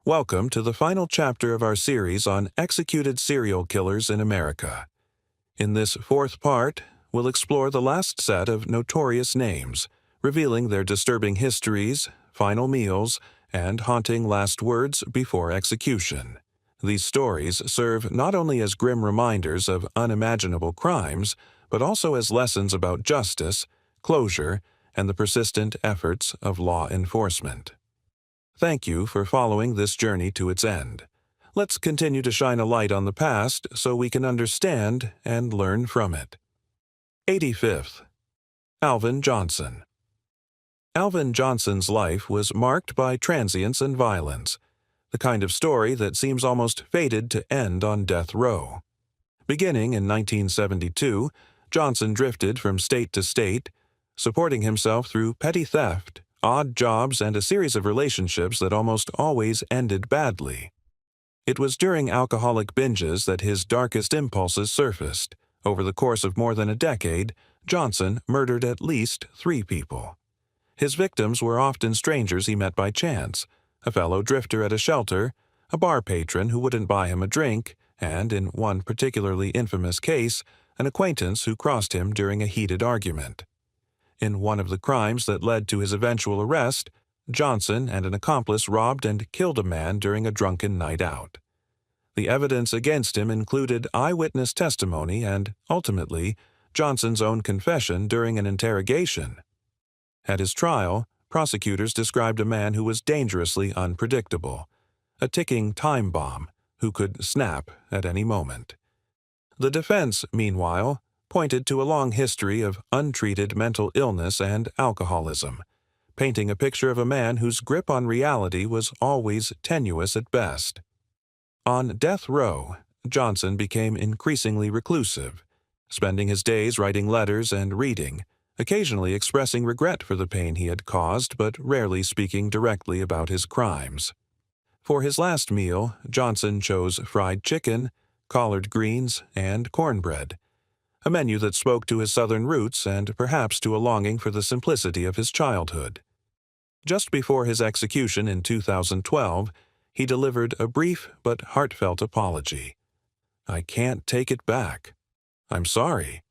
Welcome to the final chapter of our series on executed serial killers in America. In this fourth part, we'll explore the last set of notorious names, revealing their disturbing histories, final meals, and haunting last words before execution. These stories serve not only as grim reminders of unimaginable crimes, but also as lessons about justice, closure, and the persistent efforts of law enforcement. Thank you for following this journey to its end. Let's continue to shine a light on the past so we can understand and learn from it. 85th. Alvin Johnson. Alvin Johnson's life was marked by transience and violence, the kind of story that seems almost fated to end on death row. Beginning in 1972, Johnson drifted from state to state, supporting himself through petty theft, odd jobs, and a series of relationships that almost always ended badly. It was during alcoholic binges that his darkest impulses surfaced. Over the course of more than a decade, Johnson murdered at least 3 people. His victims were often strangers he met by chance, a fellow drifter at a shelter, a bar patron who wouldn't buy him a drink, and, in one particularly infamous case, an acquaintance who crossed him during a heated argument. In one of the crimes that led to his eventual arrest, Johnson and an accomplice robbed and killed a man during a drunken night out. The evidence against him included eyewitness testimony and, ultimately, Johnson's own confession during an interrogation. At his trial, prosecutors described a man who was dangerously unpredictable, a ticking time bomb who could snap at any moment. The defense, meanwhile, pointed to a long history of untreated mental illness and alcoholism, painting a picture of a man whose grip on reality was always tenuous at best. On death row, Johnson became increasingly reclusive, spending his days writing letters and reading, occasionally expressing regret for the pain he had caused but rarely speaking directly about his crimes. For his last meal, Johnson chose fried chicken, collard greens, and cornbread, a menu that spoke to his Southern roots and perhaps to a longing for the simplicity of his childhood. Just before his execution in 2012, he delivered a brief but heartfelt apology. "I can't take it back. I'm sorry."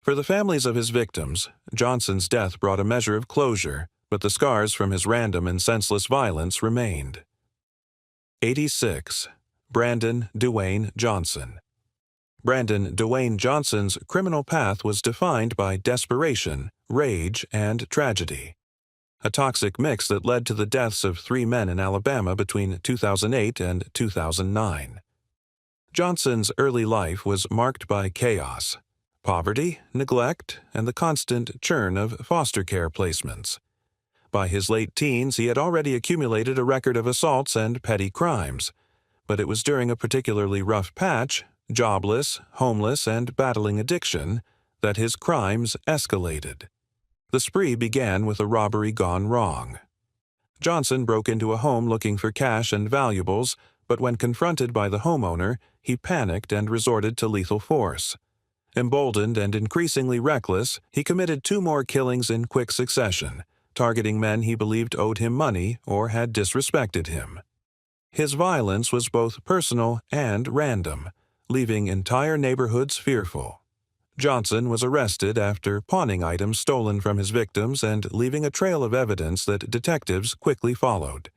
For the families of his victims, Johnson's death brought a measure of closure, but the scars from his random and senseless violence remained. 86. Brandon Dwayne Johnson. Brandon Dwayne Johnson's criminal path was defined by desperation, rage, and tragedy, a toxic mix that led to the deaths of 3 men in Alabama between 2008 and 2009. Johnson's early life was marked by chaos, poverty, neglect, and the constant churn of foster care placements. By his late teens, he had already accumulated a record of assaults and petty crimes, but it was during a particularly rough patch, jobless, homeless, and battling addiction, that his crimes escalated. The spree began with a robbery gone wrong. Johnson broke into a home looking for cash and valuables, but when confronted by the homeowner, he panicked and resorted to lethal force. Emboldened and increasingly reckless, he committed 2 more killings in quick succession, targeting men he believed owed him money or had disrespected him. His violence was both personal and random, leaving entire neighborhoods fearful. Johnson was arrested after pawning items stolen from his victims and leaving a trail of evidence that detectives quickly followed.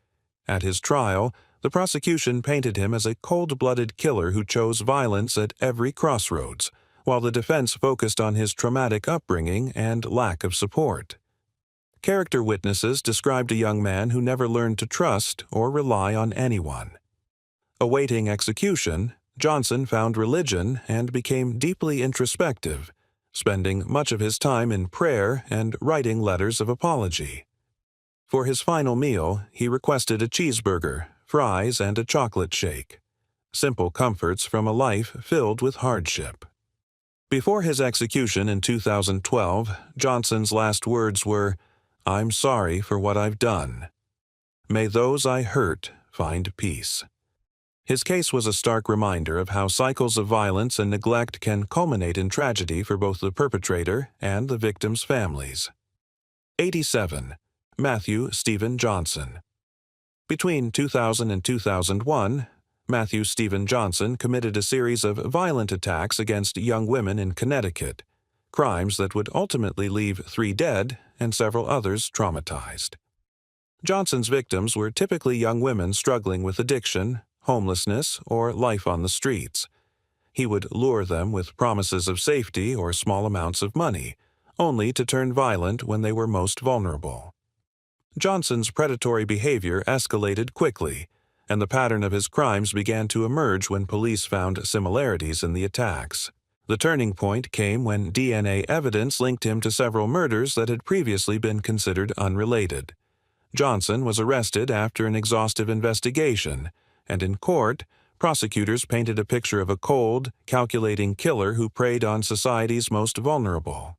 At his trial, the prosecution painted him as a cold-blooded killer who chose violence at every crossroads, while the defense focused on his traumatic upbringing and lack of support. Character witnesses described a young man who never learned to trust or rely on anyone. Awaiting execution, Johnson found religion and became deeply introspective, spending much of his time in prayer and writing letters of apology. For his final meal, he requested a cheeseburger, fries, and a chocolate shake, simple comforts from a life filled with hardship. Before his execution in 2012, Johnson's last words were, "I'm sorry for what I've done. May those I hurt find peace." His case was a stark reminder of how cycles of violence and neglect can culminate in tragedy for both the perpetrator and the victims' families. 87. Matthew Stephen Johnson. Between 2000 and 2001, Matthew Stephen Johnson committed a series of violent attacks against young women in Connecticut, crimes that would ultimately leave 3 dead and several others traumatized. Johnson's victims were typically young women struggling with addiction, homelessness, or life on the streets. He would lure them with promises of safety or small amounts of money, only to turn violent when they were most vulnerable. Johnson's predatory behavior escalated quickly, and the pattern of his crimes began to emerge when police found similarities in the attacks. The turning point came when DNA evidence linked him to several murders that had previously been considered unrelated. Johnson was arrested after an exhaustive investigation, and in court, prosecutors painted a picture of a cold, calculating killer who preyed on society's most vulnerable.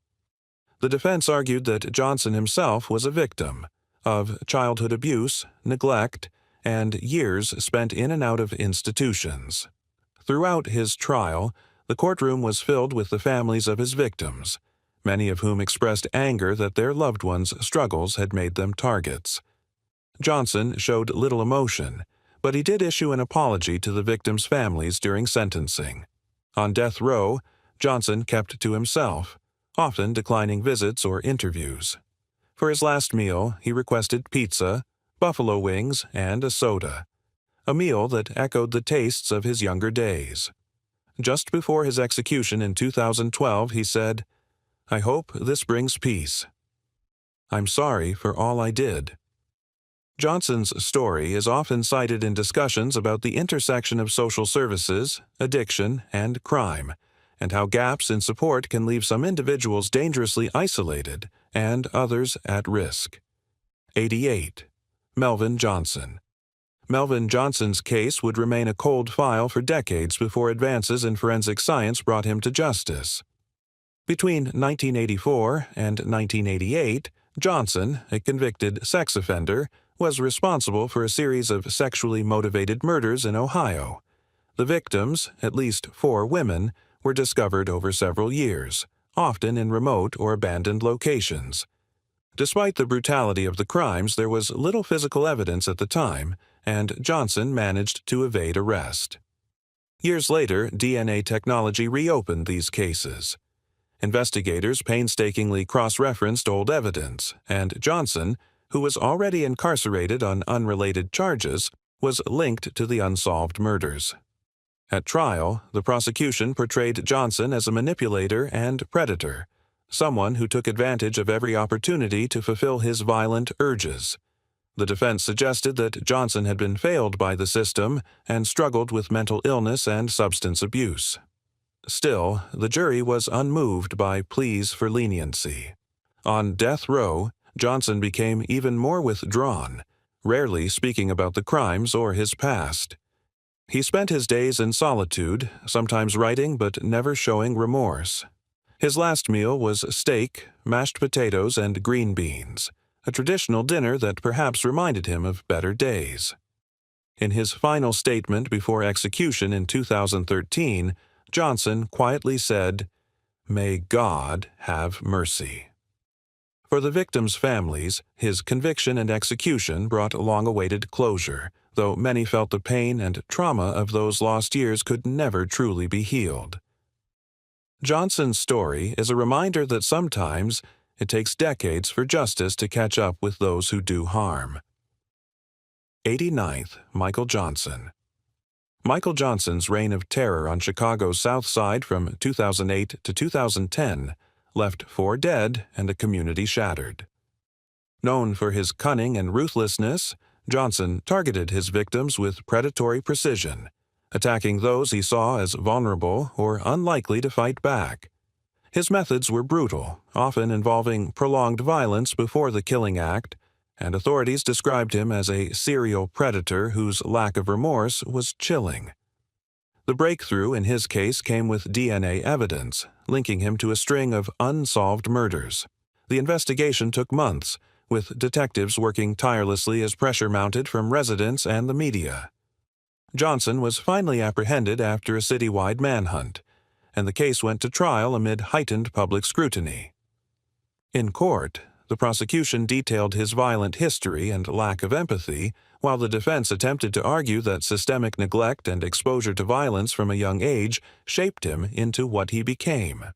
The defense argued that Johnson himself was a victim of childhood abuse, neglect, and years spent in and out of institutions. Throughout his trial, the courtroom was filled with the families of his victims, many of whom expressed anger that their loved ones' struggles had made them targets. Johnson showed little emotion, but he did issue an apology to the victims' families during sentencing. On death row, Johnson kept to himself, often declining visits or interviews. For his last meal, he requested pizza, buffalo wings, and a soda, a meal that echoed the tastes of his younger days. Just before his execution in 2012, he said, "I hope this brings peace. I'm sorry for all I did." Johnson's story is often cited in discussions about the intersection of social services, addiction, and crime, and how gaps in support can leave some individuals dangerously isolated and others at risk. 88. Melvin Johnson. Melvin Johnson's case would remain a cold file for decades before advances in forensic science brought him to justice. Between 1984 and 1988, Johnson, a convicted sex offender, was responsible for a series of sexually motivated murders in Ohio. The victims, at least 4 women, were discovered over several years, often in remote or abandoned locations. Despite the brutality of the crimes, there was little physical evidence at the time, and Johnson managed to evade arrest. Years later, DNA technology reopened these cases. Investigators painstakingly cross-referenced old evidence, and Johnson, who was already incarcerated on unrelated charges, was linked to the unsolved murders. At trial, the prosecution portrayed Johnson as a manipulator and predator, someone who took advantage of every opportunity to fulfill his violent urges. The defense suggested that Johnson had been failed by the system and struggled with mental illness and substance abuse. Still, the jury was unmoved by pleas for leniency. On death row, Johnson became even more withdrawn, rarely speaking about the crimes or his past. He spent his days in solitude, sometimes writing but never showing remorse. His last meal was steak, mashed potatoes, and green beans, a traditional dinner that perhaps reminded him of better days. In his final statement before execution in 2013, Johnson quietly said, "May God have mercy." For the victims' families, his conviction and execution brought long-awaited closure, though many felt the pain and trauma of those lost years could never truly be healed. Johnson's story is a reminder that sometimes it takes decades for justice to catch up with those who do harm. 89th, Michael Johnson. Michael Johnson's reign of terror on Chicago's South Side from 2008 to 2010 left 4 dead and a community shattered. Known for his cunning and ruthlessness, Johnson targeted his victims with predatory precision, attacking those he saw as vulnerable or unlikely to fight back. His methods were brutal, often involving prolonged violence before the killing act, and authorities described him as a serial predator whose lack of remorse was chilling. The breakthrough in his case came with DNA evidence, linking him to a string of unsolved murders. The investigation took months, with detectives working tirelessly as pressure mounted from residents and the media. Johnson was finally apprehended after a citywide manhunt, and the case went to trial amid heightened public scrutiny. In court, The prosecution detailed his violent history and lack of empathy, while the defense attempted to argue that systemic neglect and exposure to violence from a young age shaped him into what he became.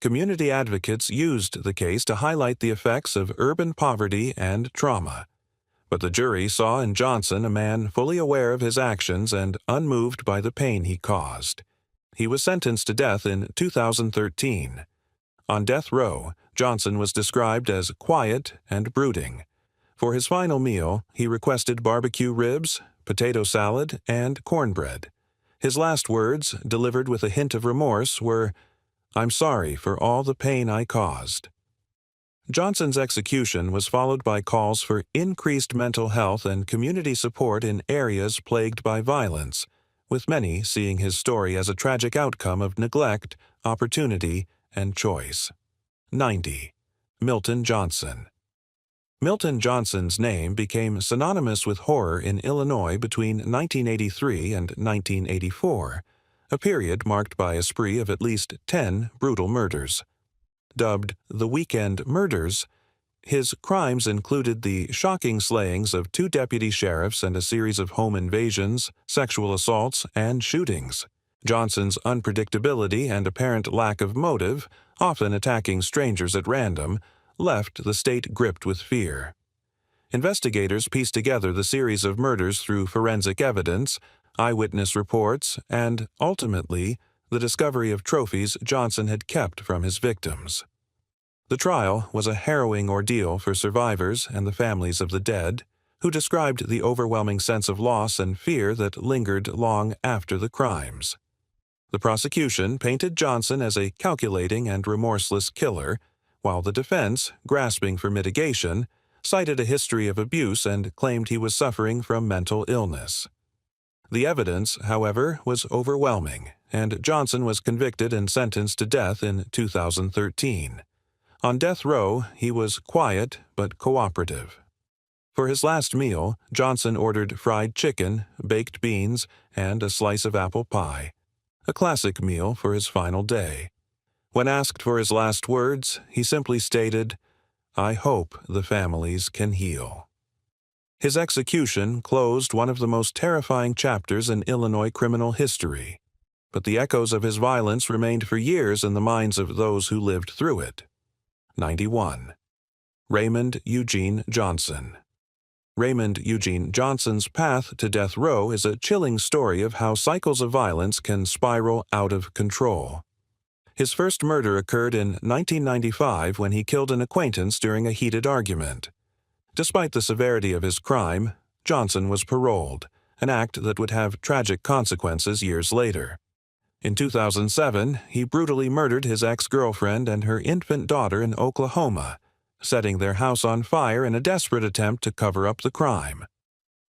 Community advocates used the case to highlight the effects of urban poverty and trauma. But the jury saw in Johnson a man fully aware of his actions and unmoved by the pain he caused. He was sentenced to death in 2013. On death row, Johnson was described as quiet and brooding. For his final meal, he requested barbecue ribs, potato salad, and cornbread. His last words, delivered with a hint of remorse, were, "I'm sorry for all the pain I caused." Johnson's execution was followed by calls for increased mental health and community support in areas plagued by violence, with many seeing his story as a tragic outcome of neglect, opportunity, and choice. 90. Milton Johnson. Milton Johnson's name became synonymous with horror in Illinois between 1983 and 1984, a period marked by a spree of at least 10 brutal murders. Dubbed the Weekend Murders, his crimes included the shocking slayings of 2 deputy sheriffs and a series of home invasions, sexual assaults, and shootings. Johnson's unpredictability and apparent lack of motive, often attacking strangers at random, left the state gripped with fear. Investigators pieced together the series of murders through forensic evidence, eyewitness reports, and, ultimately, the discovery of trophies Johnson had kept from his victims. The trial was a harrowing ordeal for survivors and the families of the dead, who described the overwhelming sense of loss and fear that lingered long after the crimes. The prosecution painted Johnson as a calculating and remorseless killer, while the defense, grasping for mitigation, cited a history of abuse and claimed he was suffering from mental illness. The evidence, however, was overwhelming, and Johnson was convicted and sentenced to death in 2013. On death row, he was quiet but cooperative. For his last meal, Johnson ordered fried chicken, baked beans, and a slice of apple pie, a classic meal for his final day. When asked for his last words, he simply stated, "I hope the families can heal." His execution closed one of the most terrifying chapters in Illinois criminal history, but the echoes of his violence remained for years in the minds of those who lived through it. 91. Raymond Eugene Johnson. Raymond Eugene Johnson's path to death row is a chilling story of how cycles of violence can spiral out of control. His first murder occurred in 1995 when he killed an acquaintance during a heated argument. Despite the severity of his crime, Johnson was paroled, an act that would have tragic consequences years later. In 2007, he brutally murdered his ex-girlfriend and her infant daughter in Oklahoma, setting their house on fire in a desperate attempt to cover up the crime.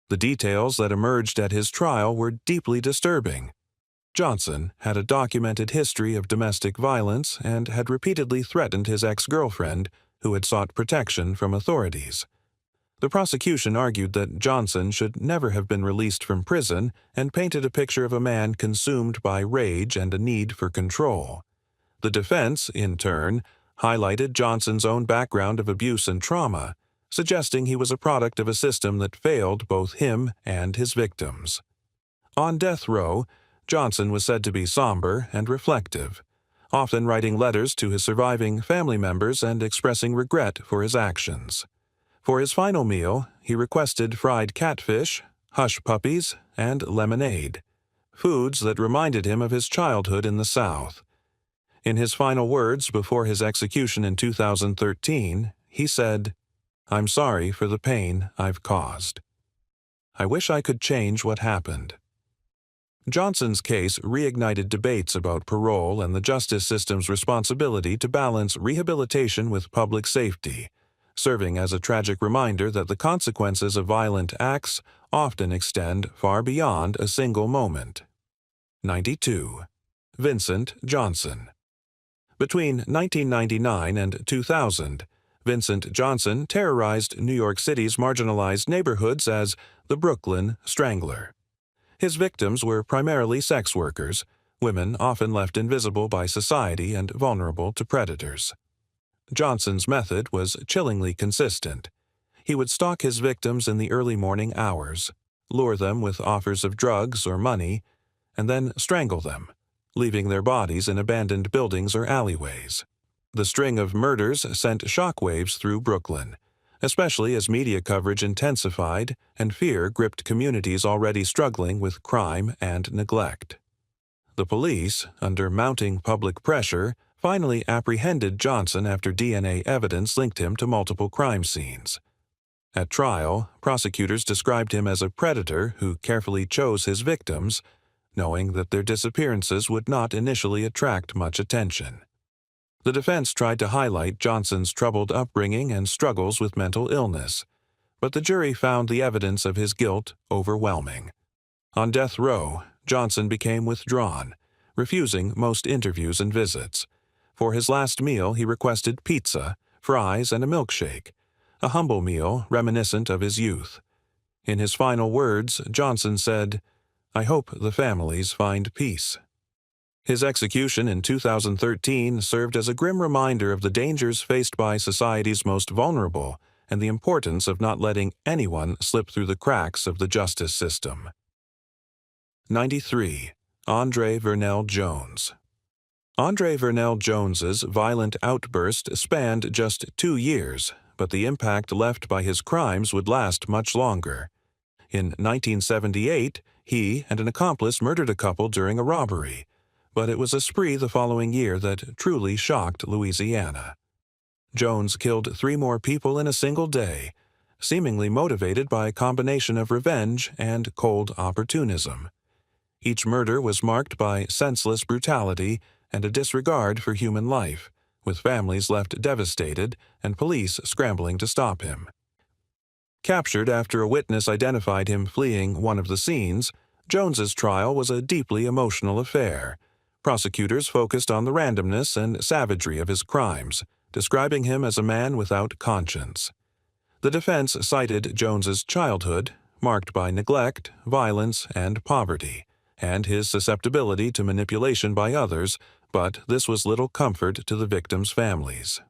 The details that emerged at his trial were deeply disturbing. Johnson had a documented history of domestic violence and had repeatedly threatened his ex-girlfriend, who had sought protection from authorities. The prosecution argued that Johnson should never have been released from prison and painted a picture of a man consumed by rage and a need for control. The defense, in turn, highlighted Johnson's own background of abuse and trauma, suggesting he was a product of a system that failed both him and his victims. On death row, Johnson was said to be somber and reflective, often writing letters to his surviving family members and expressing regret for his actions. For his final meal, he requested fried catfish, hush puppies, and lemonade, foods that reminded him of his childhood in the South. In his final words before his execution in 2013, he said, "I'm sorry for the pain I've caused. I wish I could change what happened." Johnson's case reignited debates about parole and the justice system's responsibility to balance rehabilitation with public safety, serving as a tragic reminder that the consequences of violent acts often extend far beyond a single moment. 92. Vincent Johnson. Between 1999 and 2000, Vincent Johnson terrorized New York City's marginalized neighborhoods as the Brooklyn Strangler. His victims were primarily sex workers, women often left invisible by society and vulnerable to predators. Johnson's method was chillingly consistent. He would stalk his victims in the early morning hours, lure them with offers of drugs or money, and then strangle them, leaving their bodies in abandoned buildings or alleyways. The string of murders sent shockwaves through Brooklyn, especially as media coverage intensified and fear gripped communities already struggling with crime and neglect. The police, under mounting public pressure, finally apprehended Johnson after DNA evidence linked him to multiple crime scenes. At trial, prosecutors described him as a predator who carefully chose his victims, knowing that their disappearances would not initially attract much attention. The defense tried to highlight Johnson's troubled upbringing and struggles with mental illness, but the jury found the evidence of his guilt overwhelming. On death row, Johnson became withdrawn, refusing most interviews and visits. For his last meal, he requested pizza, fries, and a milkshake, a humble meal reminiscent of his youth. In his final words, Johnson said, "I hope the families find peace." His execution in 2013 served as a grim reminder of the dangers faced by society's most vulnerable and the importance of not letting anyone slip through the cracks of the justice system. 93. Andre Vernell Jones. Andre Vernell Jones's violent outburst spanned just 2 years, but the impact left by his crimes would last much longer. In 1978, he and an accomplice murdered a couple during a robbery, but it was a spree the following year that truly shocked Louisiana. Jones killed 3 more people in a single day, seemingly motivated by a combination of revenge and cold opportunism. Each murder was marked by senseless brutality and a disregard for human life, with families left devastated and police scrambling to stop him. Captured after a witness identified him fleeing one of the scenes, Jones's trial was a deeply emotional affair. Prosecutors focused on the randomness and savagery of his crimes, describing him as a man without conscience. The defense cited Jones's childhood, marked by neglect, violence, and poverty, and his susceptibility to manipulation by others, but this was little comfort to the victims' families.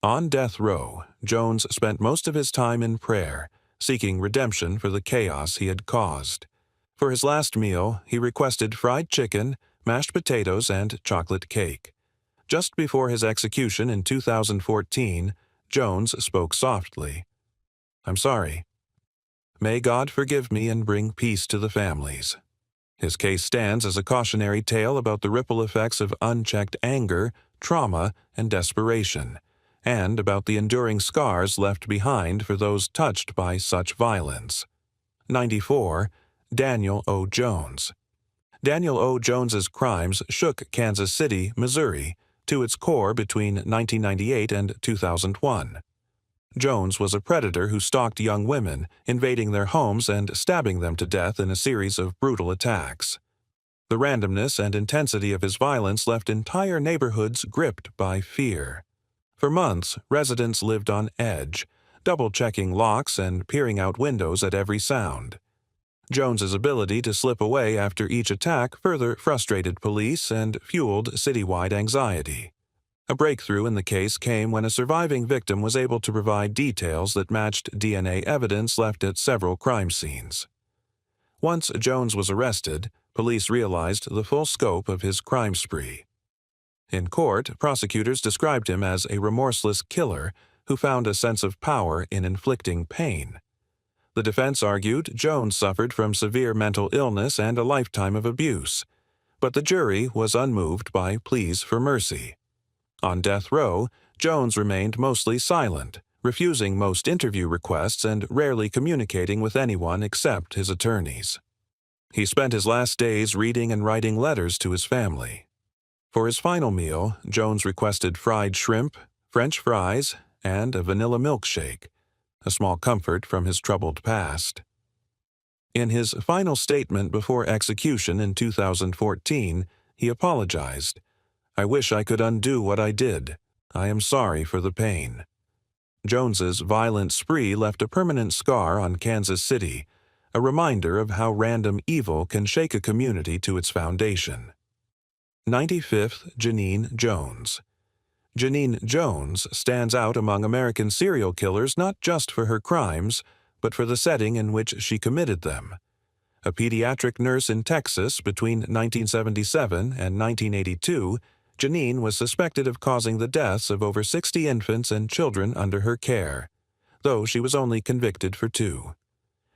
On death row, Jones spent most of his time in prayer, seeking redemption for the chaos he had caused. For his last meal, he requested fried chicken, mashed potatoes, and chocolate cake. Just before his execution in 2014, Jones spoke softly. "I'm sorry. May God forgive me and bring peace to the families." His case stands as a cautionary tale about the ripple effects of unchecked anger, trauma, and desperation, and about the enduring scars left behind for those touched by such violence. 94. Daniel O. Jones. Daniel O. Jones's crimes shook Kansas City, Missouri, to its core between 1998 and 2001. Jones was a predator who stalked young women, invading their homes and stabbing them to death in a series of brutal attacks. The randomness and intensity of his violence left entire neighborhoods gripped by fear. For months, residents lived on edge, double-checking locks and peering out windows at every sound. Jones's ability to slip away after each attack further frustrated police and fueled citywide anxiety. A breakthrough in the case came when a surviving victim was able to provide details that matched DNA evidence left at several crime scenes. Once Jones was arrested, police realized the full scope of his crime spree. In court, prosecutors described him as a remorseless killer who found a sense of power in inflicting pain. The defense argued Jones suffered from severe mental illness and a lifetime of abuse, but the jury was unmoved by pleas for mercy. On death row, Jones remained mostly silent, refusing most interview requests and rarely communicating with anyone except his attorneys. He spent his last days reading and writing letters to his family. For his final meal, Jones requested fried shrimp, French fries, and a vanilla milkshake, a small comfort from his troubled past. In his final statement before execution in 2014, he apologized. "I wish I could undo what I did. I am sorry for the pain." Jones's violent spree left a permanent scar on Kansas City, a reminder of how random evil can shake a community to its foundation. 95th. Genene Jones. Janine Jones stands out among American serial killers not just for her crimes, but for the setting in which she committed them. A pediatric nurse in Texas between 1977 and 1982, Janine was suspected of causing the deaths of over 60 infants and children under her care, though she was only convicted for 2.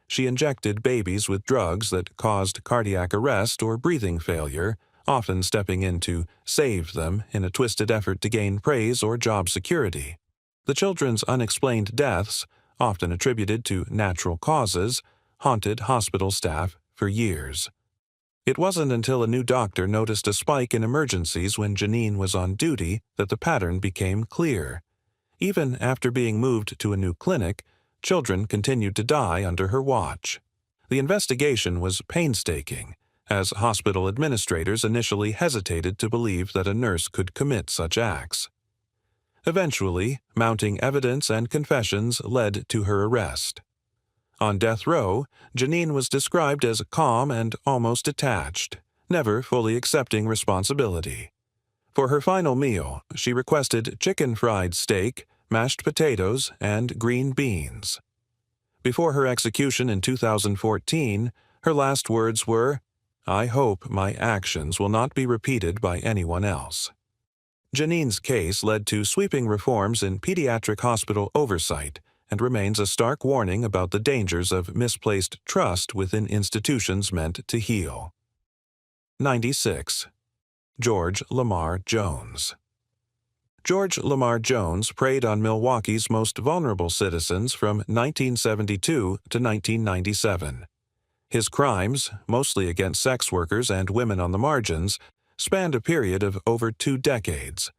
She injected babies with drugs that caused cardiac arrest or breathing failure, often stepping in to save them in a twisted effort to gain praise or job security. The children's unexplained deaths, often attributed to natural causes, haunted hospital staff for years. It wasn't until a new doctor noticed a spike in emergencies when Janine was on duty that the pattern became clear. Even after being moved to a new clinic, children continued to die under her watch. The investigation was painstaking, as hospital administrators initially hesitated to believe that a nurse could commit such acts. Eventually, mounting evidence and confessions led to her arrest. On death row, Janine was described as calm and almost detached, never fully accepting responsibility. For her final meal, she requested chicken fried steak, mashed potatoes, and green beans. Before her execution in 2014, her last words were, "I hope my actions will not be repeated by anyone else." Janine's case led to sweeping reforms in pediatric hospital oversight and remains a stark warning about the dangers of misplaced trust within institutions meant to heal. 96. George Lamar Jones. George Lamar Jones preyed on Milwaukee's most vulnerable citizens from 1972 to 1997. His crimes, mostly against sex workers and women on the margins, spanned a period of over 2 decades.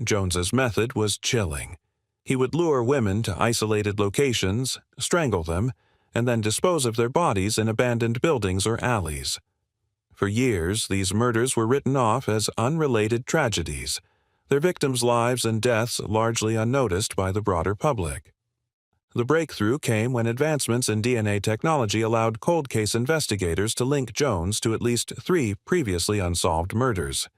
Jones's method was chilling. He would lure women to isolated locations, strangle them, and then dispose of their bodies in abandoned buildings or alleys. For years, these murders were written off as unrelated tragedies, their victims' lives and deaths largely unnoticed by the broader public. The breakthrough came when advancements in DNA technology allowed cold case investigators to link Jones to at least 3 previously unsolved murders.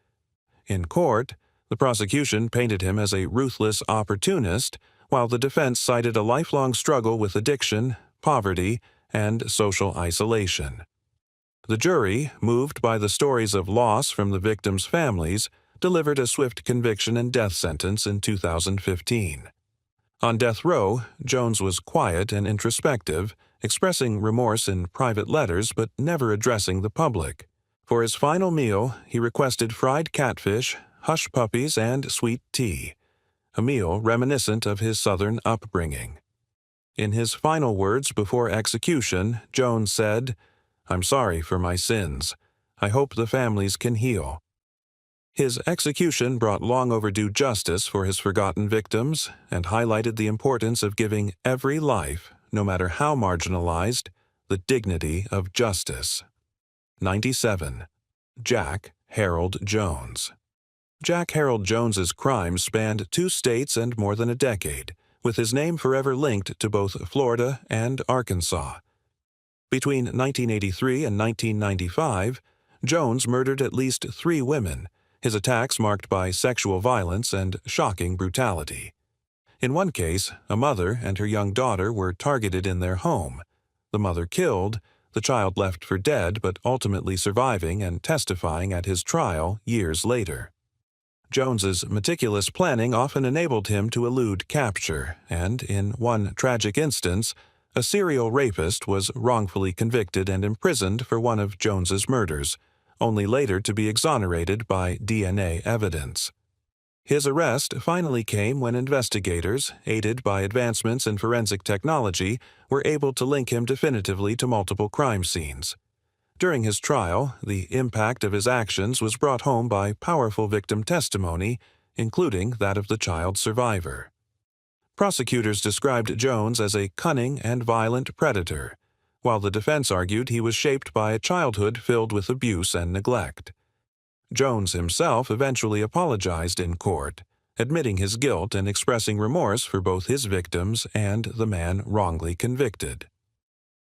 In court, the prosecution painted him as a ruthless opportunist, while the defense cited a lifelong struggle with addiction, poverty, and social isolation. The jury, moved by the stories of loss from the victims' families, delivered a swift conviction and death sentence in 2015. On death row, Jones was quiet and introspective, expressing remorse in private letters but never addressing the public. For his final meal, he requested fried catfish, hush puppies, and sweet tea, a meal reminiscent of his Southern upbringing. In his final words before execution, Jones said, "I'm sorry for my sins. I hope the families can heal." His execution brought long overdue justice for his forgotten victims and highlighted the importance of giving every life, no matter how marginalized, the dignity of justice. 97. Jack Harold Jones. Jack Harold Jones's crimes spanned 2 states and more than a decade, with his name forever linked to both Florida and Arkansas. Between 1983 and 1995, Jones murdered at least 3 women, his attacks marked by sexual violence and shocking brutality. In one case, a mother and her young daughter were targeted in their home. The mother killed, the child left for dead but ultimately surviving and testifying at his trial years later. Jones's meticulous planning often enabled him to elude capture, and in one tragic instance, a serial rapist was wrongfully convicted and imprisoned for one of Jones's murders, only later to be exonerated by DNA evidence. His arrest finally came when investigators, aided by advancements in forensic technology, were able to link him definitively to multiple crime scenes. During his trial, the impact of his actions was brought home by powerful victim testimony, including that of the child survivor. Prosecutors described Jones as a cunning and violent predator, while the defense argued he was shaped by a childhood filled with abuse and neglect. Jones himself eventually apologized in court, admitting his guilt and expressing remorse for both his victims and the man wrongly convicted.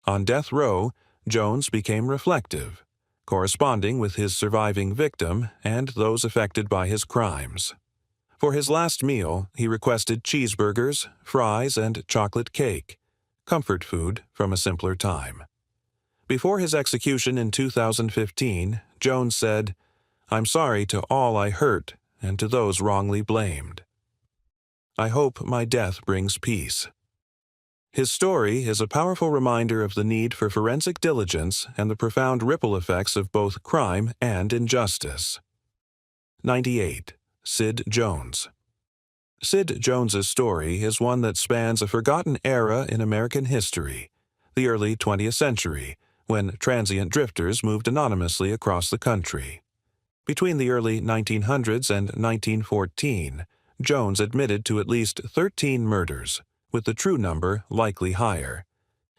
On death row, Jones became reflective, corresponding with his surviving victim and those affected by his crimes. For his last meal, he requested cheeseburgers, fries, and chocolate cake, comfort food from a simpler time. Before his execution in 2015, Jones said, "I'm sorry to all I hurt and to those wrongly blamed. I hope my death brings peace." His story is a powerful reminder of the need for forensic diligence and the profound ripple effects of both crime and injustice. 98. Sid Jones. Sid Jones's story is one that spans a forgotten era in American history, the early 20th century, when transient drifters moved anonymously across the country. Between the early 1900s and 1914, Jones admitted to at least 13 murders, with the true number likely higher.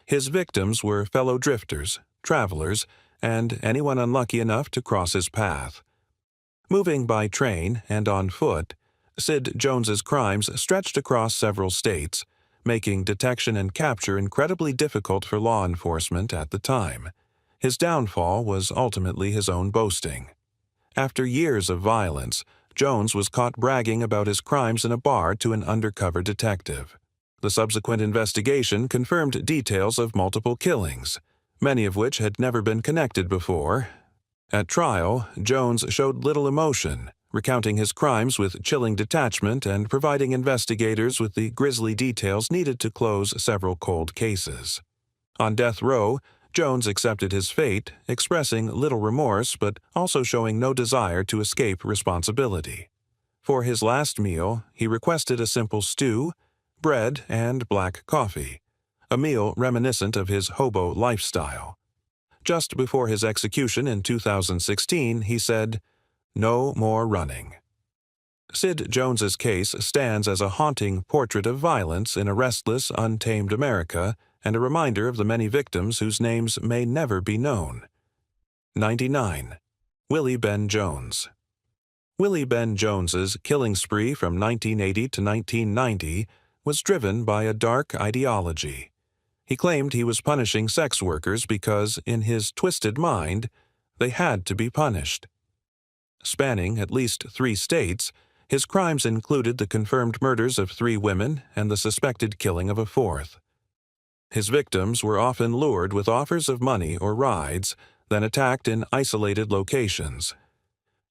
His victims were fellow drifters, travelers, and anyone unlucky enough to cross his path. Moving by train and on foot, Sid Jones's crimes stretched across several states, making detection and capture incredibly difficult for law enforcement at the time. His downfall was ultimately his own boasting. After years of violence, Jones was caught bragging about his crimes in a bar to an undercover detective. The subsequent investigation confirmed details of multiple killings, many of which had never been connected before. At trial, Jones showed little emotion, recounting his crimes with chilling detachment and providing investigators with the grisly details needed to close several cold cases. On death row, Jones accepted his fate, expressing little remorse but also showing no desire to escape responsibility. For his last meal, he requested a simple stew, bread, and black coffee, a meal reminiscent of his hobo lifestyle. Just before his execution in 2016, he said, "No more running." Sid Jones's case stands as a haunting portrait of violence in a restless, untamed America and a reminder of the many victims whose names may never be known. 99. Willie Ben Jones. Willie Ben Jones's killing spree from 1980 to 1990 was driven by a dark ideology. He claimed he was punishing sex workers because, in his twisted mind, they had to be punished. Spanning at least 3 states, his crimes included the confirmed murders of 3 women and the suspected killing of a 4th. His victims were often lured with offers of money or rides, then attacked in isolated locations.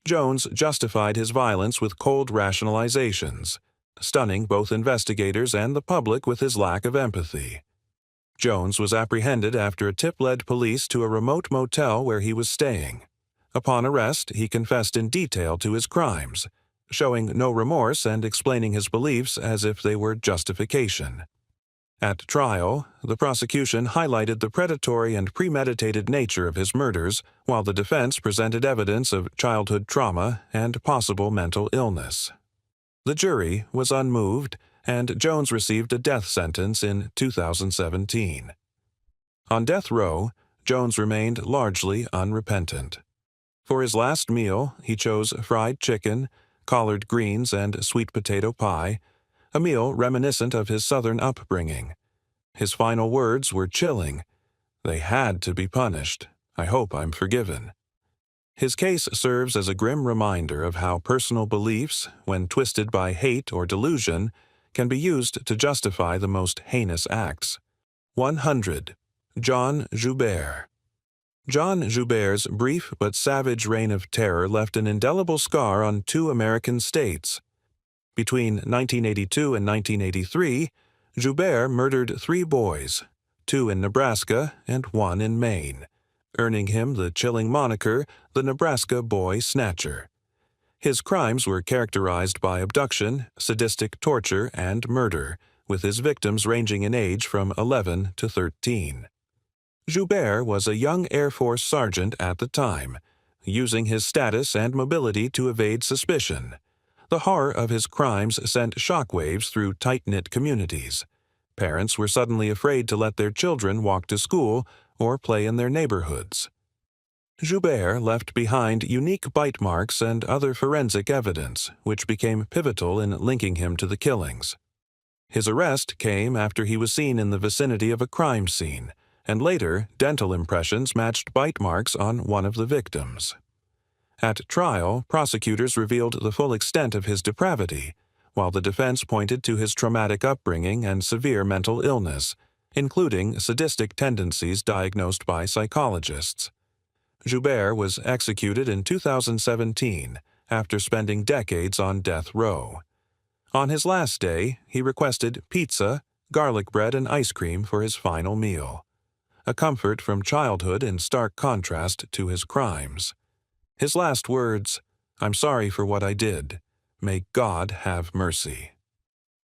Jones justified his violence with cold rationalizations, stunning both investigators and the public with his lack of empathy. Jones was apprehended after a tip led police to a remote motel where he was staying. Upon arrest, he confessed in detail to his crimes, showing no remorse and explaining his beliefs as if they were justification. At trial, the prosecution highlighted the predatory and premeditated nature of his murders, while the defense presented evidence of childhood trauma and possible mental illness. The jury was unmoved, and Jones received a death sentence in 2017. On death row, Jones remained largely unrepentant. For his last meal, he chose fried chicken, collard greens, and sweet potato pie, a meal reminiscent of his Southern upbringing. His final words were chilling. "They had to be punished. I hope I'm forgiven." His case serves as a grim reminder of how personal beliefs, when twisted by hate or delusion, can be used to justify the most heinous acts. 100. John Joubert. John Joubert's brief but savage reign of terror left an indelible scar on 2 American states. Between 1982 and 1983, Joubert murdered 3 boys, 2 in Nebraska and 1 in Maine, earning him the chilling moniker, the Nebraska Boy Snatcher. His crimes were characterized by abduction, sadistic torture, and murder, with his victims ranging in age from 11 to 13. Joubert was a young Air Force sergeant at the time, using his status and mobility to evade suspicion. The horror of his crimes sent shockwaves through tight-knit communities. Parents were suddenly afraid to let their children walk to school or play in their neighborhoods. Joubert left behind unique bite marks and other forensic evidence, which became pivotal in linking him to the killings. His arrest came after he was seen in the vicinity of a crime scene, and later dental impressions matched bite marks on one of the victims. At trial, prosecutors revealed the full extent of his depravity, while the defense pointed to his traumatic upbringing and severe mental illness, including sadistic tendencies diagnosed by psychologists. Joubert was executed in 2017 after spending decades on death row. On his last day, he requested pizza, garlic bread, and ice cream for his final meal, a comfort from childhood in stark contrast to his crimes. His last words, "I'm sorry for what I did. May God have mercy."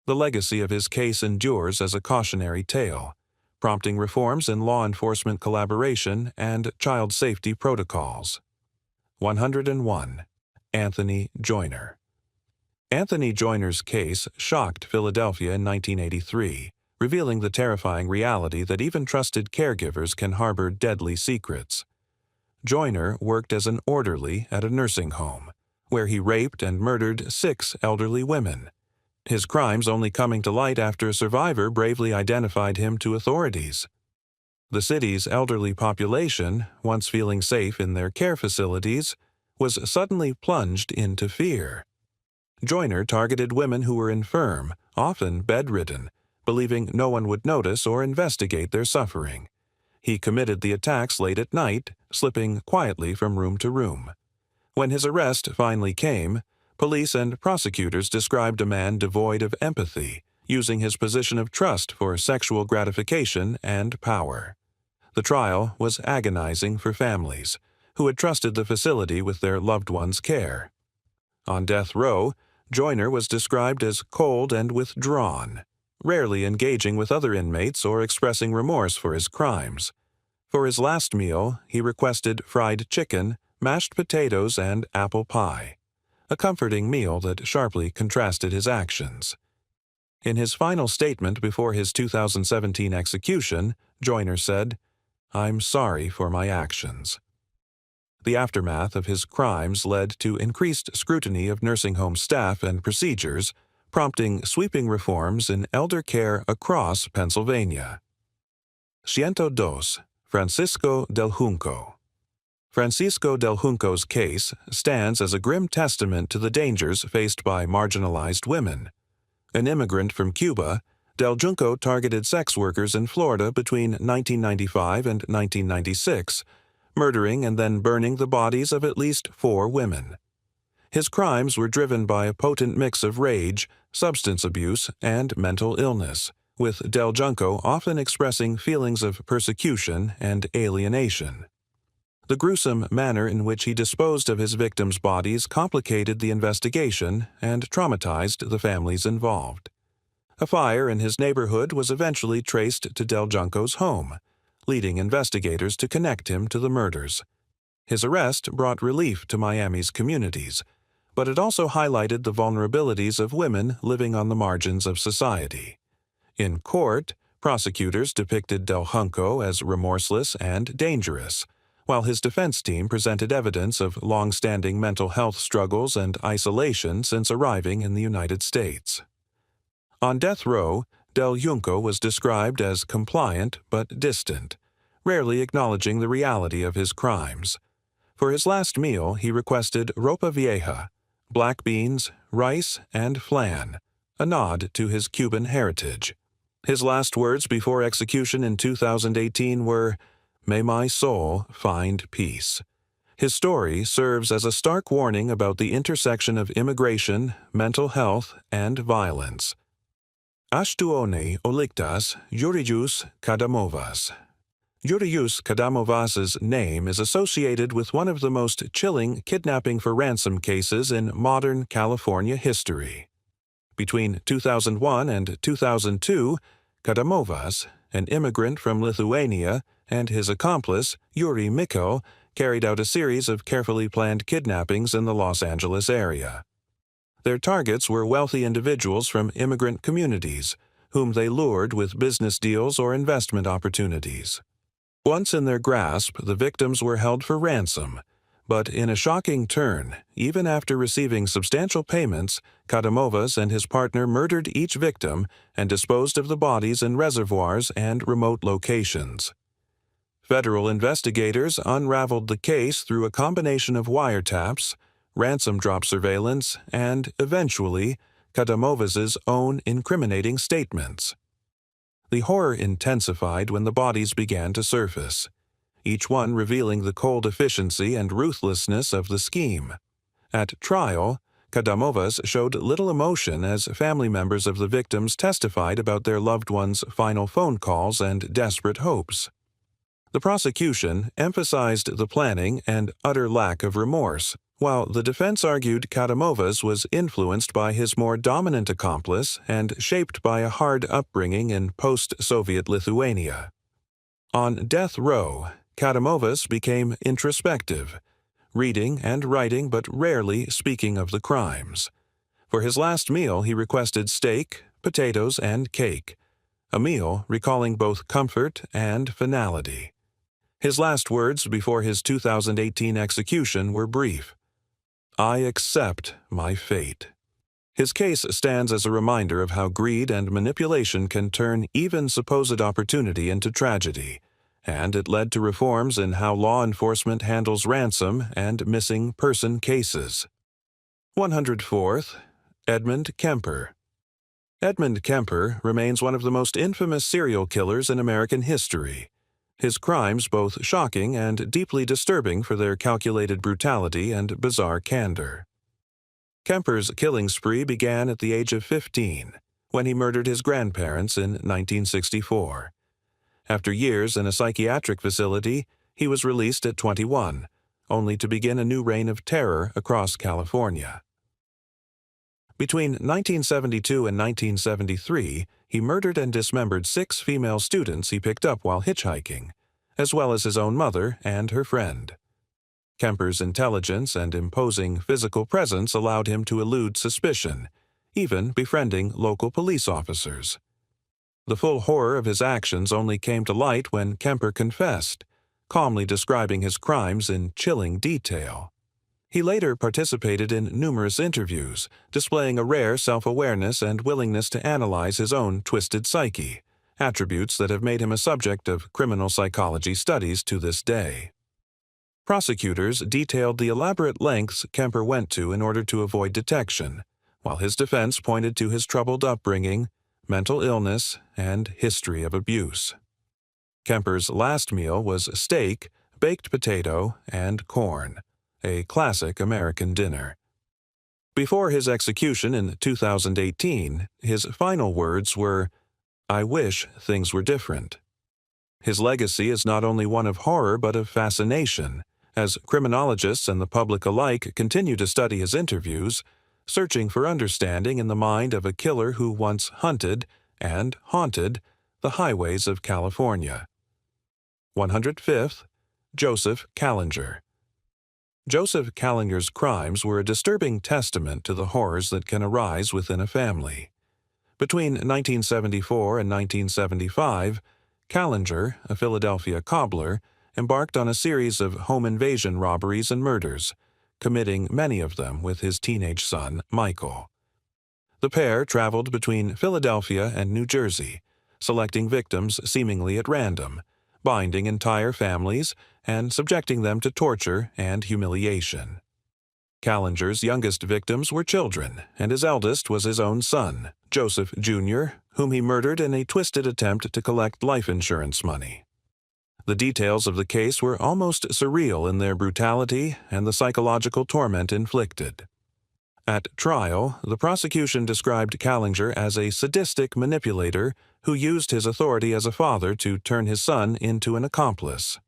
The legacy of his case endures as a cautionary tale, prompting reforms in law enforcement collaboration and child safety protocols. 101. Anthony Joyner. Anthony Joyner's case shocked Philadelphia in 1983, revealing the terrifying reality that even trusted caregivers can harbor deadly secrets. Joyner worked as an orderly at a nursing home, where he raped and murdered 6 elderly women, his crimes only coming to light after a survivor bravely identified him to authorities. The city's elderly population, once feeling safe in their care facilities, was suddenly plunged into fear. Joyner targeted women who were infirm, often bedridden, believing no one would notice or investigate their suffering. He committed the attacks late at night, slipping quietly from room to room. When his arrest finally came, police and prosecutors described a man devoid of empathy, using his position of trust for sexual gratification and power. The trial was agonizing for families, who had trusted the facility with their loved ones' care. On death row, Joyner was described as cold and withdrawn, rarely engaging with other inmates or expressing remorse for his crimes. For his last meal, he requested fried chicken, mashed potatoes, and apple pie, a comforting meal that sharply contrasted his actions. In his final statement before his 2017 execution, Joyner said, "I'm sorry for my actions." The aftermath of his crimes led to increased scrutiny of nursing home staff and procedures, prompting sweeping reforms in elder care across Pennsylvania. 102. Francisco del Junco. Francisco del Junco's case stands as a grim testament to the dangers faced by marginalized women. An immigrant from Cuba, Del Junco targeted sex workers in Florida between 1995 and 1996, murdering and then burning the bodies of at least 4 women. His crimes were driven by a potent mix of rage, substance abuse, and mental illness, with Del Junco often expressing feelings of persecution and alienation. The gruesome manner in which he disposed of his victims' bodies complicated the investigation and traumatized the families involved. A fire in his neighborhood was eventually traced to Del Junco's home, leading investigators to connect him to the murders. His arrest brought relief to Miami's communities, but it also highlighted the vulnerabilities of women living on the margins of society. In court, prosecutors depicted Del Junco as remorseless and dangerous, while his defense team presented evidence of long-standing mental health struggles and isolation since arriving in the United States. On death row, Del Junco was described as compliant but distant, rarely acknowledging the reality of his crimes. For his last meal, he requested ropa vieja, black beans, rice, and flan, a nod to his Cuban heritage. His last words before execution in 2018 were, "May my soul find peace." His story serves as a stark warning about the intersection of immigration, mental health, and violence. Ashtuone oliktas Yurius Kadamovas. Yurius Kadamovas's name is associated with one of the most chilling kidnapping for ransom cases in modern California history. Between 2001 and 2002, Kadamovas, an immigrant from Lithuania, and his accomplice, Yuri Mikkel, carried out a series of carefully planned kidnappings in the Los Angeles area. Their targets were wealthy individuals from immigrant communities, whom they lured with business deals or investment opportunities. Once in their grasp, the victims were held for ransom, but in a shocking turn, even after receiving substantial payments, Kadamovas and his partner murdered each victim and disposed of the bodies in reservoirs and remote locations. Federal investigators unraveled the case through a combination of wiretaps, ransom drop surveillance, and, eventually, Kadamovas's own incriminating statements. The horror intensified when the bodies began to surface, each one revealing the cold efficiency and ruthlessness of the scheme. At trial, Kadamovas showed little emotion as family members of the victims testified about their loved ones' final phone calls and desperate hopes. The prosecution emphasized the planning and utter lack of remorse, while the defense argued Kadamovas was influenced by his more dominant accomplice and shaped by a hard upbringing in post-Soviet Lithuania. On death row, Kadamovas became introspective, reading and writing but rarely speaking of the crimes. For his last meal he requested steak, potatoes, and cake, a meal recalling both comfort and finality. His last words before his 2018 execution were brief: "I accept my fate." His case stands as a reminder of how greed and manipulation can turn even supposed opportunity into tragedy, and it led to reforms in how law enforcement handles ransom and missing person cases. 104th. Edmund Kemper. Edmund Kemper remains one of the most infamous serial killers in American history. His crimes both shocking and deeply disturbing for their calculated brutality and bizarre candor. Kemper's killing spree began at the age of 15, when he murdered his grandparents in 1964. After years in a psychiatric facility, he was released at 21, only to begin a new reign of terror across California. Between 1972 and 1973, he murdered and dismembered 6 female students he picked up while hitchhiking, as well as his own mother and her friend. Kemper's intelligence and imposing physical presence allowed him to elude suspicion, even befriending local police officers. The full horror of his actions only came to light when Kemper confessed, calmly describing his crimes in chilling detail. He later participated in numerous interviews, displaying a rare self-awareness and willingness to analyze his own twisted psyche, attributes that have made him a subject of criminal psychology studies to this day. Prosecutors detailed the elaborate lengths Kemper went to in order to avoid detection, while his defense pointed to his troubled upbringing, mental illness, and history of abuse. Kemper's last meal was steak, baked potato, and corn, a classic American dinner. Before his execution in 2018, his final words were, "I wish things were different." His legacy is not only one of horror but of fascination, as criminologists and the public alike continue to study his interviews, searching for understanding in the mind of a killer who once hunted and haunted the highways of California. 105th. Joseph Kallinger. Joseph Kallinger's crimes were a disturbing testament to the horrors that can arise within a family. Between 1974 and 1975, Kallinger, a Philadelphia cobbler, embarked on a series of home invasion robberies and murders, committing many of them with his teenage son, Michael. The pair traveled between Philadelphia and New Jersey, selecting victims seemingly at random, binding entire families, and subjecting them to torture and humiliation. Kallinger's youngest victims were children, and his eldest was his own son, Joseph Jr., whom he murdered in a twisted attempt to collect life insurance money. The details of the case were almost surreal in their brutality and the psychological torment inflicted. At trial, the prosecution described Kallinger as a sadistic manipulator who used his authority as a father to turn his son into an accomplice.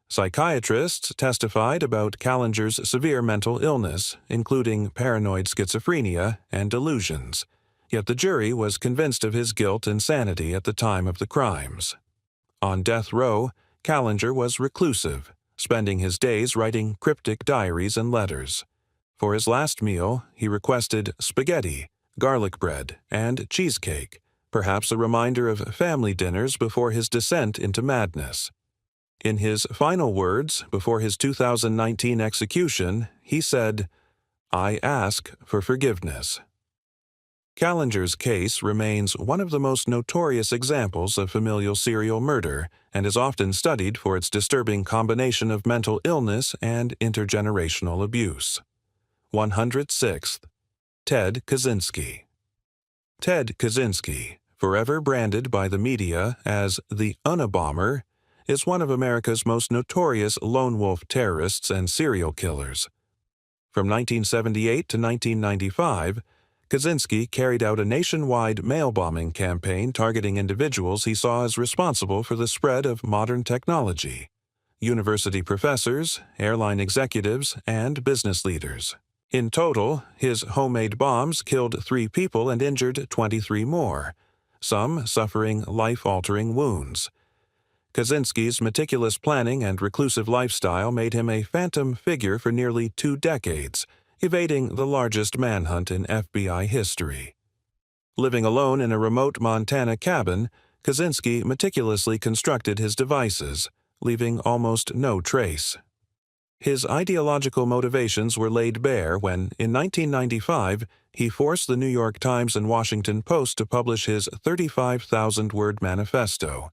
Psychiatrists testified about Kallinger's severe mental illness, including paranoid schizophrenia and delusions, yet the jury was convinced of his guilt and sanity at the time of the crimes. On death row, Kallinger was reclusive, spending his days writing cryptic diaries and letters. For his last meal, he requested spaghetti, garlic bread, and cheesecake, perhaps a reminder of family dinners before his descent into madness. In his final words before his 2019 execution, he said, "I ask for forgiveness." Kallinger's case remains one of the most notorious examples of familial serial murder and is often studied for its disturbing combination of mental illness and intergenerational abuse. 106th. Ted Kaczynski. Ted Kaczynski, forever branded by the media as the Unabomber, is one of America's most notorious lone wolf terrorists and serial killers. From 1978 to 1995, Kaczynski carried out a nationwide mail bombing campaign targeting individuals he saw as responsible for the spread of modern technology: university professors, airline executives, and business leaders. In total, his homemade bombs killed 3 people and injured 23 more, some suffering life-altering wounds. Kaczynski's meticulous planning and reclusive lifestyle made him a phantom figure for nearly 2 decades, evading the largest manhunt in FBI history. Living alone in a remote Montana cabin, Kaczynski meticulously constructed his devices, leaving almost no trace. His ideological motivations were laid bare when, in 1995, he forced the New York Times and Washington Post to publish his 35,000-word manifesto,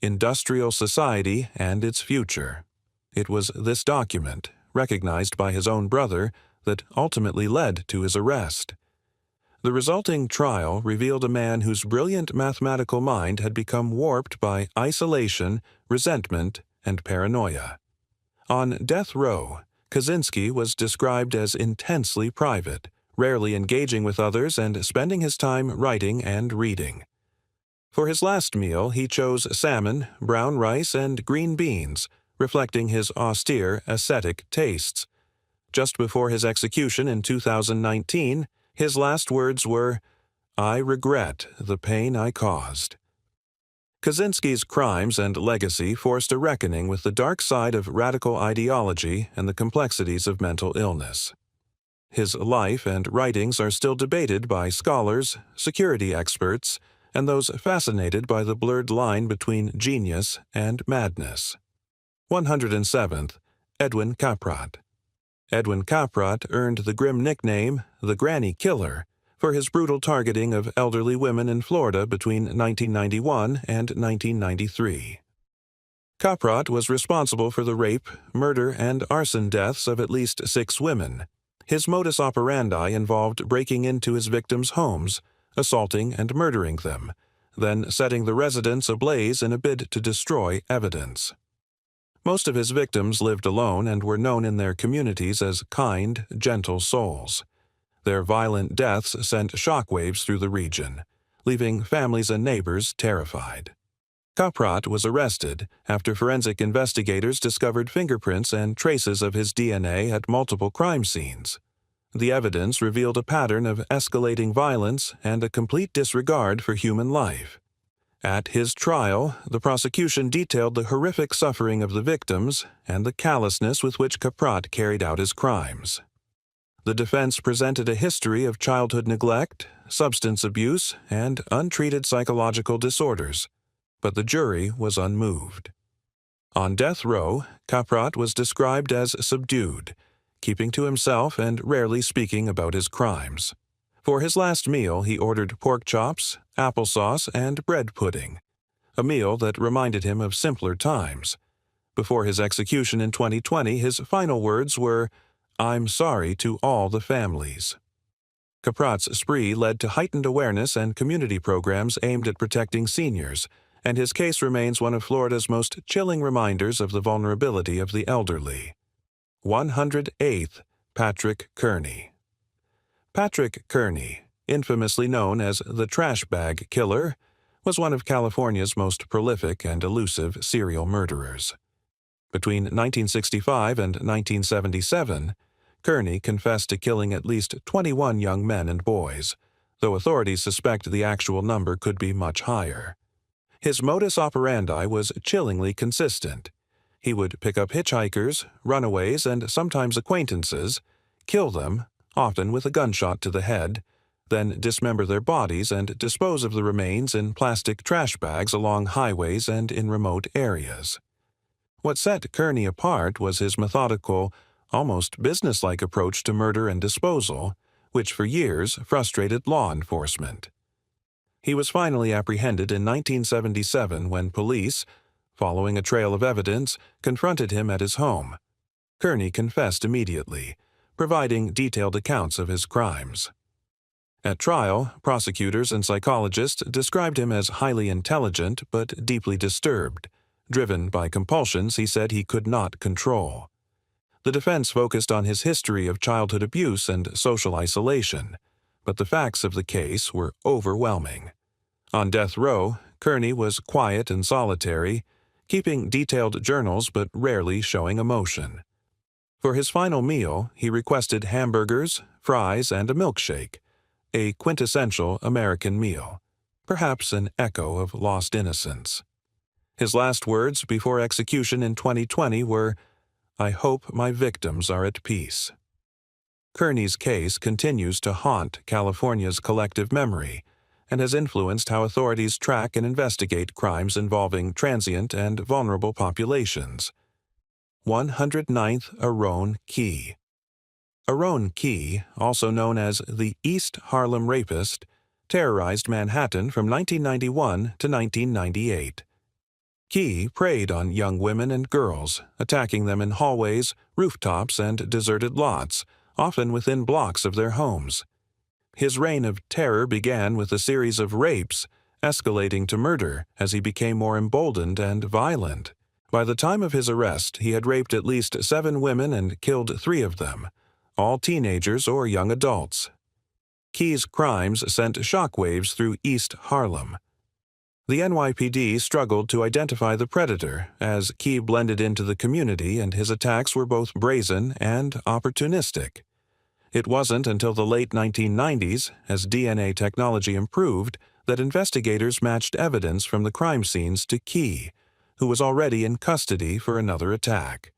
Industrial Society and Its Future. It was this document, recognized by his own brother, that ultimately led to his arrest. The resulting trial revealed a man whose brilliant mathematical mind had become warped by isolation, resentment, and paranoia. On death row, Kaczynski was described as intensely private, rarely engaging with others and spending his time writing and reading. For his last meal, he chose salmon, brown rice, and green beans, reflecting his austere, ascetic tastes. Just before his execution in 2019, his last words were, "I regret the pain I caused." Kaczynski's crimes and legacy forced a reckoning with the dark side of radical ideology and the complexities of mental illness. His life and writings are still debated by scholars, security experts, and those fascinated by the blurred line between genius and madness. 107th, Edwin Caprot. Edwin Caprot earned the grim nickname the Granny Killer for his brutal targeting of elderly women in Florida between 1991 and 1993. Caprot was responsible for the rape, murder, and arson deaths of at least 6 women. His modus operandi involved breaking into his victims' homes, assaulting and murdering them, then setting the residence ablaze in a bid to destroy evidence. Most of his victims lived alone and were known in their communities as kind, gentle souls. Their violent deaths sent shockwaves through the region, leaving families and neighbors terrified. Caprot was arrested after forensic investigators discovered fingerprints and traces of his DNA at multiple crime scenes. The evidence revealed a pattern of escalating violence and a complete disregard for human life. At his trial, the prosecution detailed the horrific suffering of the victims and the callousness with which Caprot carried out his crimes. The defense presented a history of childhood neglect, substance abuse, and untreated psychological disorders, but the jury was unmoved. On death row, Caprot was described as subdued, keeping to himself and rarely speaking about his crimes. For his last meal, he ordered pork chops, applesauce, and bread pudding, a meal that reminded him of simpler times. Before his execution in 2020, his final words were, "I'm sorry to all the families." Caprot's spree led to heightened awareness and community programs aimed at protecting seniors, and his case remains one of Florida's most chilling reminders of the vulnerability of the elderly. 108th, Patrick Kearney. Patrick Kearney, infamously known as the Trash Bag Killer, was one of California's most prolific and elusive serial murderers. Between 1965 and 1977, Kearney confessed to killing at least 21 young men and boys, though authorities suspect the actual number could be much higher. His modus operandi was chillingly consistent. He would pick up hitchhikers, runaways, and sometimes acquaintances, kill them, often with a gunshot to the head, then dismember their bodies and dispose of the remains in plastic trash bags along highways and in remote areas. What set Kearney apart was his methodical, almost businesslike approach to murder and disposal, which for years frustrated law enforcement. He was finally apprehended in 1977 when police, following a trail of evidence, confronted him at his home. Kearney confessed immediately, providing detailed accounts of his crimes. At trial, prosecutors and psychologists described him as highly intelligent but deeply disturbed, driven by compulsions he said he could not control. The defense focused on his history of childhood abuse and social isolation, but the facts of the case were overwhelming. On death row, Kearney was quiet and solitary, keeping detailed journals but rarely showing emotion. For his final meal, he requested hamburgers, fries, and a milkshake, a quintessential American meal, perhaps an echo of lost innocence. His last words before execution in 2020 were, "I hope my victims are at peace." Kearney's case continues to haunt California's collective memory and has influenced how authorities track and investigate crimes involving transient and vulnerable populations. 109th Aron Key. Aron Key, also known as the East Harlem Rapist, terrorized Manhattan from 1991 to 1998. Key preyed on young women and girls, attacking them in hallways, rooftops, and deserted lots, often within blocks of their homes. His reign of terror began with a series of rapes, escalating to murder as he became more emboldened and violent. By the time of his arrest, he had raped at least 7 women and killed 3 of them, all teenagers or young adults. Key's crimes sent shockwaves through East Harlem. The NYPD struggled to identify the predator as Key blended into the community and his attacks were both brazen and opportunistic. It wasn't until the late 1990s, as DNA technology improved, that investigators matched evidence from the crime scenes to Key, who was already in custody for another attack.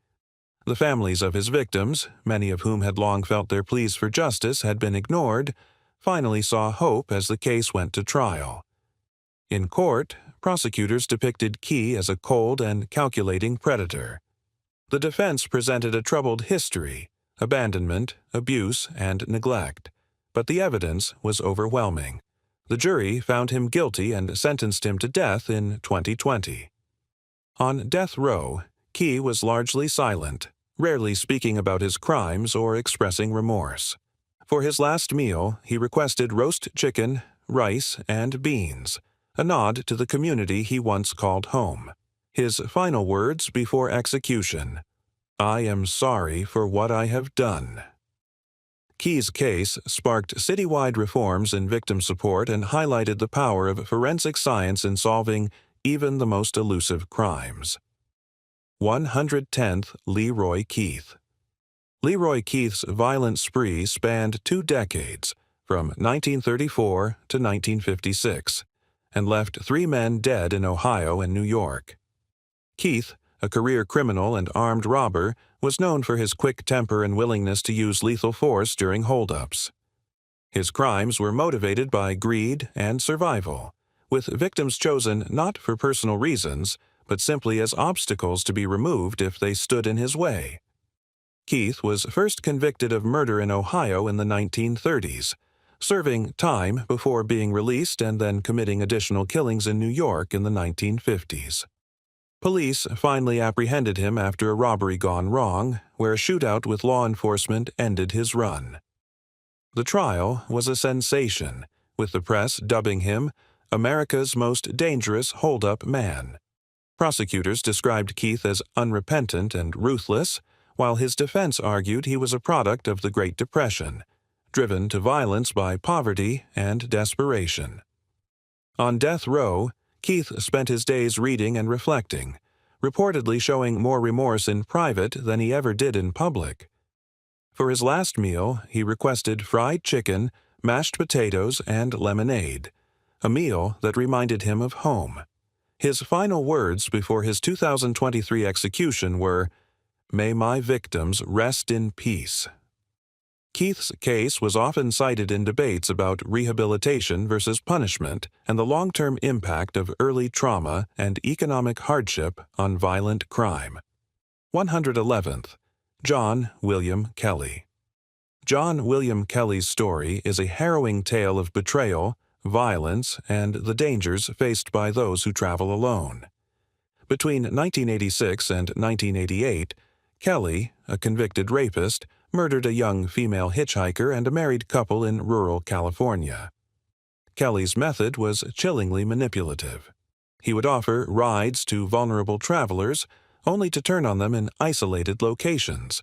The families of his victims, many of whom had long felt their pleas for justice had been ignored, finally saw hope as the case went to trial. In court, prosecutors depicted Key as a cold and calculating predator. The defense presented a troubled history, abandonment, abuse, and neglect, but the evidence was overwhelming. The jury found him guilty and sentenced him to death in 2020. On death row, Key was largely silent, rarely speaking about his crimes or expressing remorse. For his last meal, he requested roast chicken, rice, and beans, a nod to the community he once called home. His final words before execution, "I am sorry for what I have done." Key's case sparked citywide reforms in victim support and highlighted the power of forensic science in solving even the most elusive crimes. 110th Leroy Keith. Leroy Keith's violent spree spanned 2 decades, from 1934 to 1956, and left 3 men dead in Ohio and New York. Keith, a career criminal and armed robber, was known for his quick temper and willingness to use lethal force during holdups. His crimes were motivated by greed and survival, with victims chosen not for personal reasons, but simply as obstacles to be removed if they stood in his way. Keith was first convicted of murder in Ohio in the 1930s, serving time before being released and then committing additional killings in New York in the 1950s. Police finally apprehended him after a robbery gone wrong, where a shootout with law enforcement ended his run. The trial was a sensation, with the press dubbing him America's most dangerous hold-up man. Prosecutors described Keith as unrepentant and ruthless, while his defense argued he was a product of the Great Depression, driven to violence by poverty and desperation. On death row, Keith spent his days reading and reflecting, reportedly showing more remorse in private than he ever did in public. For his last meal, he requested fried chicken, mashed potatoes, and lemonade, a meal that reminded him of home. His final words before his 2023 execution were, "May my victims rest in peace." Keith's case was often cited in debates about rehabilitation versus punishment and the long-term impact of early trauma and economic hardship on violent crime. 111th. John William Kelly. John William Kelly's story is a harrowing tale of betrayal, violence, and the dangers faced by those who travel alone. Between 1986 and 1988, Kelly, a convicted rapist, murdered a young female hitchhiker and a married couple in rural California. Kelly's method was chillingly manipulative. He would offer rides to vulnerable travelers, only to turn on them in isolated locations.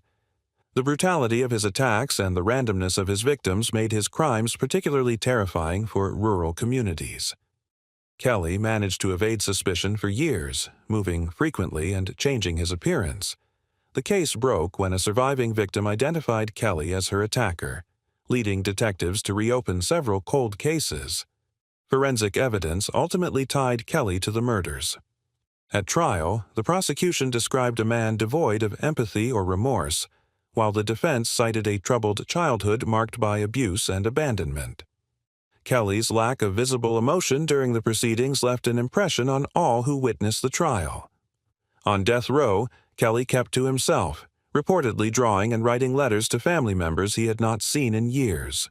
The brutality of his attacks and the randomness of his victims made his crimes particularly terrifying for rural communities. Kelly managed to evade suspicion for years, moving frequently and changing his appearance. The case broke when a surviving victim identified Kelly as her attacker, leading detectives to reopen several cold cases. Forensic evidence ultimately tied Kelly to the murders. At trial, the prosecution described a man devoid of empathy or remorse, while the defense cited a troubled childhood marked by abuse and abandonment. Kelly's lack of visible emotion during the proceedings left an impression on all who witnessed the trial. On death row, Kelly kept to himself, reportedly drawing and writing letters to family members he had not seen in years.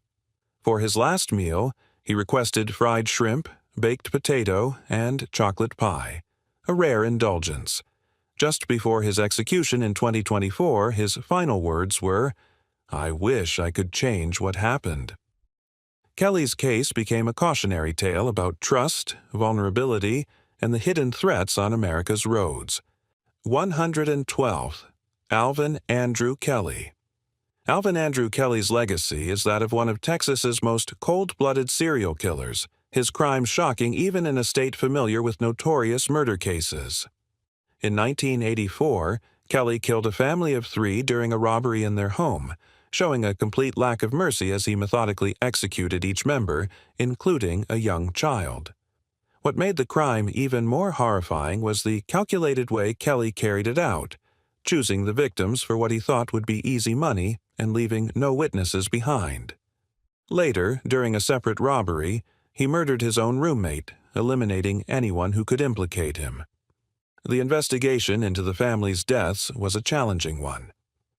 For his last meal, he requested fried shrimp, baked potato, and chocolate pie, a rare indulgence. Just before his execution in 2024, his final words were, "I wish I could change what happened." Kelly's case became a cautionary tale about trust, vulnerability, and the hidden threats on America's roads. 112th. Alvin Andrew Kelly. Alvin Andrew Kelly's legacy is that of one of Texas's most cold-blooded serial killers, his crimes shocking even in a state familiar with notorious murder cases. In 1984, Kelly killed a family of 3 during a robbery in their home, showing a complete lack of mercy as he methodically executed each member, including a young child. What made the crime even more horrifying was the calculated way Kelly carried it out, choosing the victims for what he thought would be easy money and leaving no witnesses behind. Later, during a separate robbery, he murdered his own roommate, eliminating anyone who could implicate him. The investigation into the family's deaths was a challenging one.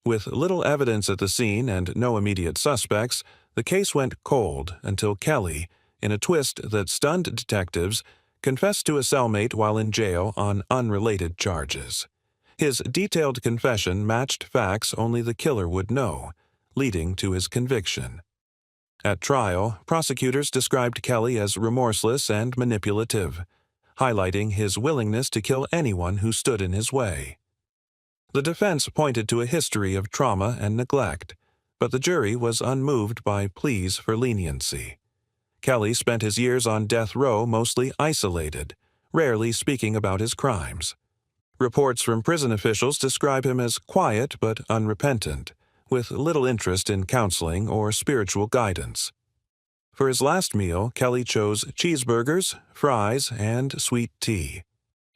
With little evidence at the scene and no immediate suspects, the case went cold until Kelly, in a twist that stunned detectives, confessed to a cellmate while in jail on unrelated charges. His detailed confession matched facts only the killer would know, leading to his conviction. At trial, prosecutors described Kelly as remorseless and manipulative, highlighting his willingness to kill anyone who stood in his way. The defense pointed to a history of trauma and neglect, but the jury was unmoved by pleas for leniency. Kelly spent his years on death row mostly isolated, rarely speaking about his crimes. Reports from prison officials describe him as quiet but unrepentant, with little interest in counseling or spiritual guidance. For his last meal, Kelly chose cheeseburgers, fries, and sweet tea.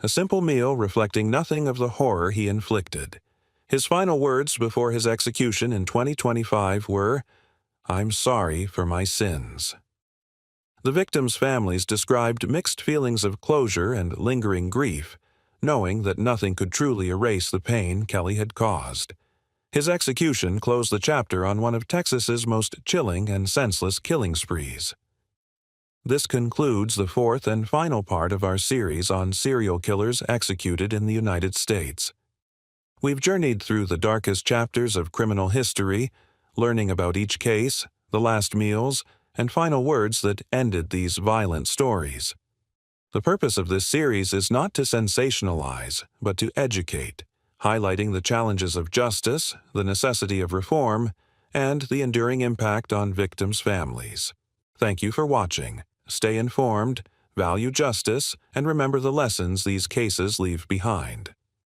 A simple meal reflecting nothing of the horror he inflicted. His final words before his execution in 2025 were, "I'm sorry for my sins." The victims' families described mixed feelings of closure and lingering grief, knowing that nothing could truly erase the pain Kelly had caused. His execution closed the chapter on one of Texas's most chilling and senseless killing sprees. This concludes the 4th and final part of our series on serial killers executed in the United States. We've journeyed through the darkest chapters of criminal history, learning about each case, the last meals, and final words that ended these violent stories. The purpose of this series is not to sensationalize, but to educate, highlighting the challenges of justice, the necessity of reform, and the enduring impact on victims' families. Thank you for watching. Stay informed, value justice, and remember the lessons these cases leave behind.